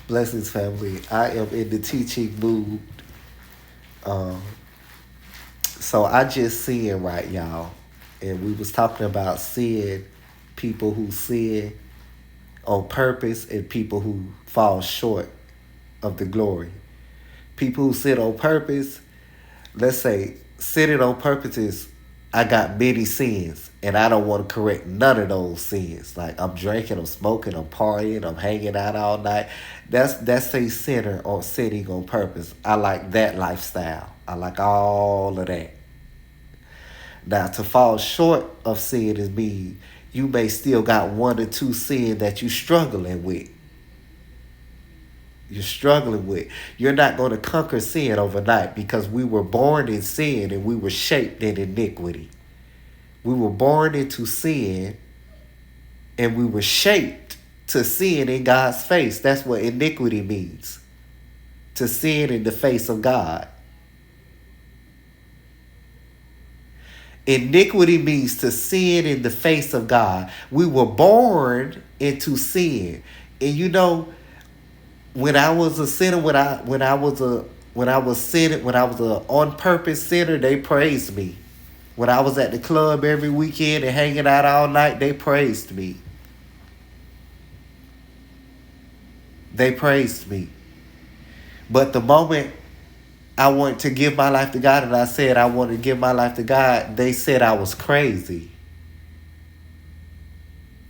Blessings, family. I am in the teaching mood. Um, so I just sin right, y'all. And we was talking about sin, people who sin on purpose and people who fall short of the glory. People who sin on purpose, let's say sinning on purpose is I got many sins and I don't want to correct none of those sins. Like I'm drinking, I'm smoking, I'm partying, I'm hanging out all night. That's a sinner or sinning on purpose. I like that lifestyle. I like all of that. Now to fall short of sin is mean you may still got one or two sin that you struggling with. You're struggling with. You're not going to conquer sin overnight because we were born in sin and we were shaped in iniquity. We were born into sin and we were shaped to sin in God's face. That's what iniquity means. To sin in the face of God. Iniquity means to sin in the face of God. We were born into sin. And you know, when I was a sinner, when I was sinning, when I was a on purpose sinner, they praised me. When I was at the club every weekend and hanging out all night, they praised me. They praised me. But the moment I wanted to give my life to God and I said I wanted to give my life to God, they said I was crazy.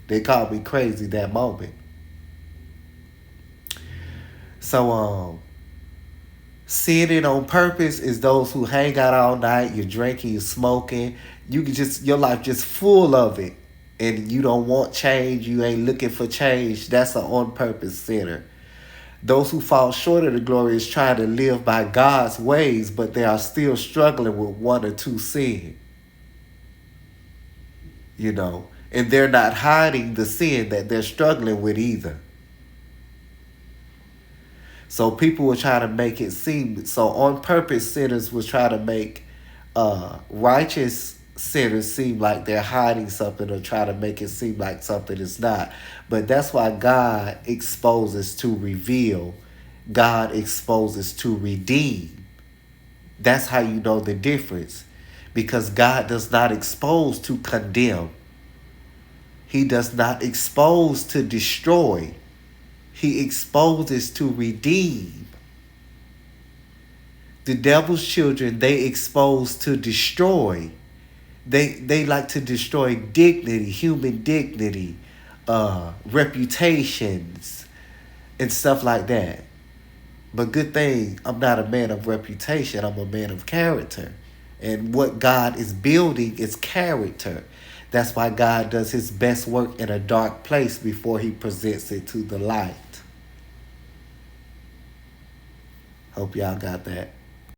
They called me crazy that moment. So sinning on purpose is those who hang out all night, you're drinking, you're smoking, you can just your life just full of it. And you don't want change, you ain't looking for change. That's an on purpose sinner. Those who fall short of the glory is trying to live by God's ways, but they are still struggling with one or two sin. You know, and they're not hiding the sin that they're struggling with either. So people will try to make it seem, so on purpose sinners will try to make righteous sinners seem like they're hiding something or try to make it seem like something is not. But that's why God exposes to reveal. God exposes to redeem. That's how you know the difference. Because God does not expose to condemn. He does not expose to destroy. He exposes to redeem. The devil's children, they expose to destroy. They like to destroy dignity, human dignity, reputations, and stuff like that. But good thing, I'm not a man of reputation. I'm a man of character. And what God is building is character. That's why God does his best work in a dark place before he presents it to the light. Hope y'all got that.